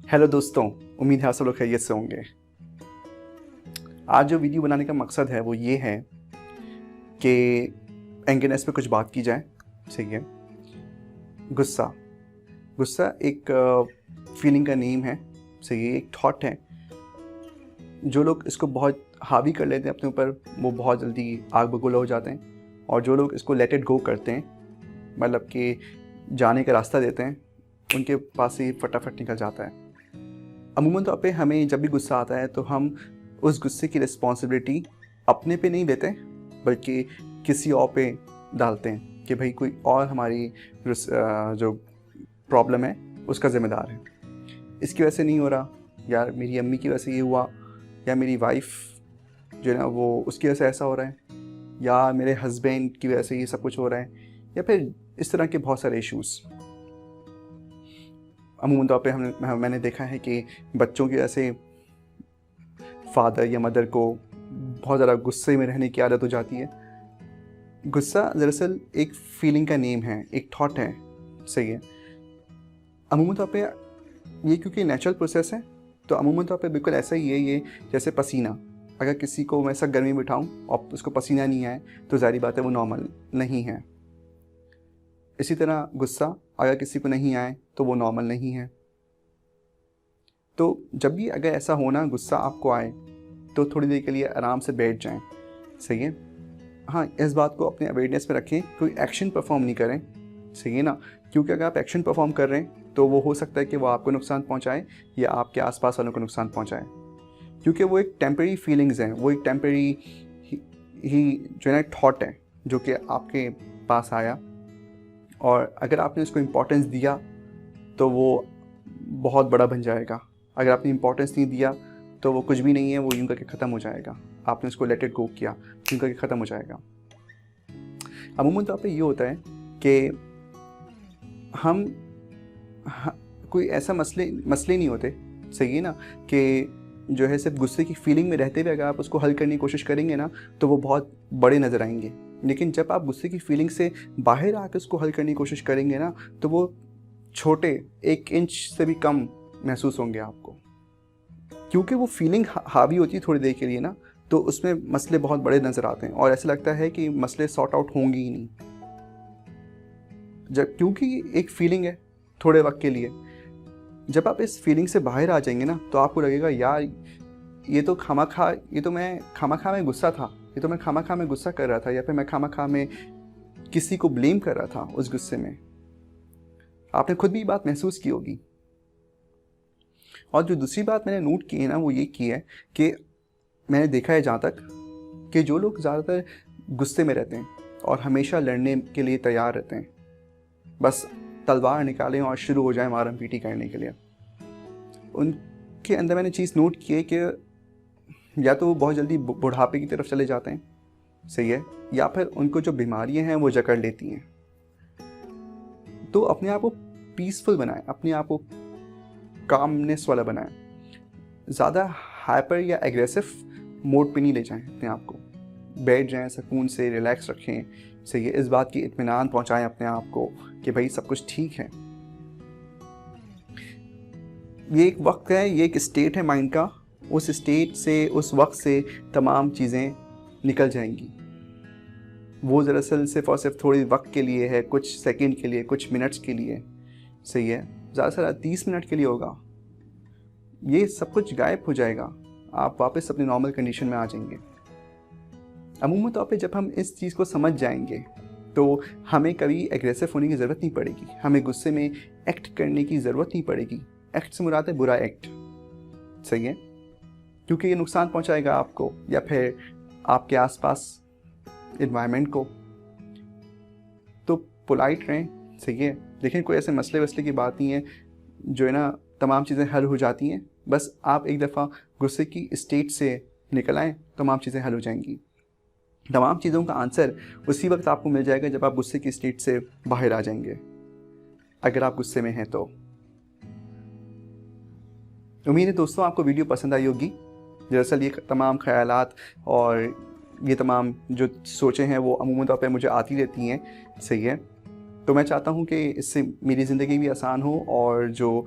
Hello दोस्तों, उम्मीद है आप सब लोग खैरियत से होंगे। आज जो वीडियो बनाने का मकसद है वो ये है कि एंगरनेस पे कुछ बात की जाए। सही है। गुस्सा गुस्सा एक फीलिंग का नेम है। सही है। एक थॉट है। जो लोग इसको बहुत हावी कर लेते हैं अपने ऊपर, वो बहुत जल्दी आग बबूला हो जाते हैं, और जो लोग इसको लेट इट गो करते हैं, मतलब कि जाने का रास्ता देते हैं, उनके पास से फटाफट निकल जाता है। अमूमन तौर पे हमें जब भी गुस्सा आता है तो हम उस गुस्से की रिस्पॉन्सिबिलिटी अपने पे नहीं लेते, बल्कि किसी और पे डालते हैं कि भाई कोई और हमारी जो प्रॉब्लम है उसका ज़िम्मेदार है। इसकी वजह से नहीं हो रहा, यार मेरी अम्मी की वजह से ये हुआ, या मेरी वाइफ जो है ना वो उसकी वजह से ऐसा हो रहा है, या मेरे हस्बैंड की वजह से ये सब कुछ हो रहा है, या फिर इस तरह के बहुत सारे इश्यूज़। अमूमन तौर पे मैंने देखा है कि बच्चों की वजह से फादर या मदर को बहुत ज़्यादा गुस्से में रहने की आदत हो जाती है। गुस्सा दरअसल एक फीलिंग का नेम है, एक थॉट है। सही है। अमूमन तौर पे ये क्योंकि नेचुरल प्रोसेस है, तो अमूमन तौर पे बिल्कुल ऐसा ही है ये, जैसे पसीना। अगर किसी को मैं ऐसा गर्मी में बिठाऊँ और उसको पसीना नहीं आए तो ज़ाहिर बात है वो नॉर्मल नहीं है। इसी तरह गुस्सा अगर किसी को नहीं आए तो वो नॉर्मल नहीं है। तो जब भी अगर ऐसा होना गुस्सा आपको आए तो थोड़ी देर के लिए आराम से बैठ जाएं। सही है। हाँ, इस बात को अपने अवेयरनेस में रखें, कोई एक्शन परफॉर्म नहीं करें। सही है ना। क्योंकि अगर आप एक्शन परफॉर्म कर रहे हैं तो वो हो सकता है कि वो आपको नुकसान पहुंचाए या आपके आसपास वालों को नुकसान पहुंचाए, क्योंकि वो एक टेम्परेरी फीलिंग्स हैं, वो एक टेम्परेरी ही जो है थॉट है जो कि आपके पास आया, और अगर आपने उसको इम्पोर्टेंस दिया तो वो बहुत बड़ा बन जाएगा। अगर आपने इम्पोर्टेंस नहीं दिया तो वो कुछ भी नहीं है, वो यूं करके ख़त्म हो जाएगा। आपने उसको लेट इट गो किया, यूं करके ख़त्म हो जाएगा। अमूमन तौर पे ये होता है कि हम कोई ऐसा मसले नहीं होते। सही है ना, कि जो है सिर्फ गुस्से की फीलिंग में रहते हुए अगर आप उसको हल करने की कोशिश करेंगे ना तो वो बहुत बड़े नज़र आएंगे। लेकिन जब आप गुस्से की फीलिंग से बाहर आकर उसको हल करने की कोशिश करेंगे ना तो वो छोटे 1 इंच से भी कम महसूस होंगे आपको, क्योंकि वो फीलिंग हावी होती है थोड़ी देर के लिए ना, तो उसमें मसले बहुत बड़े नज़र आते हैं और ऐसा लगता है कि मसले सॉर्ट आउट होंगे ही नहीं, जब क्योंकि एक फीलिंग है थोड़े वक्त के लिए। जब आप इस फीलिंग से बाहर आ जाएंगे ना तो आपको लगेगा यार ये तो मैं खामा में गुस्सा था, ये तो मैं खामा में गुस्सा कर रहा था, या फिर मैं खामा में किसी को ब्लेम कर रहा था उस गुस्से में। आपने खुद भी ये बात महसूस की होगी। और जो दूसरी बात मैंने नोट की है ना वो ये की है कि मैंने देखा है जहाँ तक कि जो लोग ज़्यादातर गुस्से में रहते हैं और हमेशा लड़ने के लिए तैयार रहते हैं, बस तलवार निकालें और शुरू हो जाए मारम पीटी करने के लिए, उनके अंदर मैंने चीज़ नोट की है कि या तो वो बहुत जल्दी बुढ़ापे की तरफ चले जाते हैं। सही है। या फिर उनको जो बीमारियां हैं वो जकड़ लेती हैं। तो अपने आप को पीसफुल बनाएं, अपने आप को कामनेस वाला बनाएं। ज़्यादा हाइपर या एग्रेसिव मोड पे नहीं ले जाएं अपने आप को। बैठ जाएं, सुकून से रिलैक्स रखें। सही है। इस बात की इत्मीनान पहुंचाएं अपने आप को कि भाई सब कुछ ठीक है। ये एक वक्त है, ये एक स्टेट है माइंड का। उस स्टेट से, उस वक्त से तमाम चीज़ें निकल जाएंगी। वो दरअसल सिर्फ और सिर्फ थोड़ी वक्त के लिए है, कुछ सेकंड के लिए, कुछ मिनट्स के लिए। सही है। ज़्यादा से ज़्यादा 30 मिनट के लिए होगा। ये सब कुछ गायब हो जाएगा, आप वापस अपनी नॉर्मल कंडीशन में आ जाएंगे। अमूमन तौर पे जब हम इस चीज़ को समझ जाएंगे तो हमें कभी एग्रेसिव होने की ज़रूरत नहीं पड़ेगी, हमें गुस्से में एक्ट करने की ज़रूरत नहीं पड़ेगी। एक्ट से मुराद है बुरा एक्ट। सही है। क्योंकि ये नुकसान पहुंचाएगा आपको या फिर आपके आसपास एनवायरनमेंट को। तो पोलाइट रहें। सही है। लेकिन कोई ऐसे मसले वसले की बात नहीं है जो है ना तमाम चीज़ें हल हो जाती हैं। बस आप एक दफ़ा गुस्से की स्टेट से निकल आएँ, तमाम चीज़ें हल हो जाएंगी। तमाम चीज़ों का आंसर उसी वक्त आपको मिल जाएगा जब आप गुस्से की स्टेट से बाहर आ जाएंगे, अगर आप गुस्से में हैं तो। उम्मीद है दोस्तों आपको वीडियो पसंद आई होगी। दरअसल ये तमाम ख्यालात और ये तमाम जो सोचें हैं वो अमूमन तौर पे मुझे आती रहती हैं। सही है। तो मैं चाहता हूँ कि इससे मेरी ज़िंदगी भी आसान हो और जो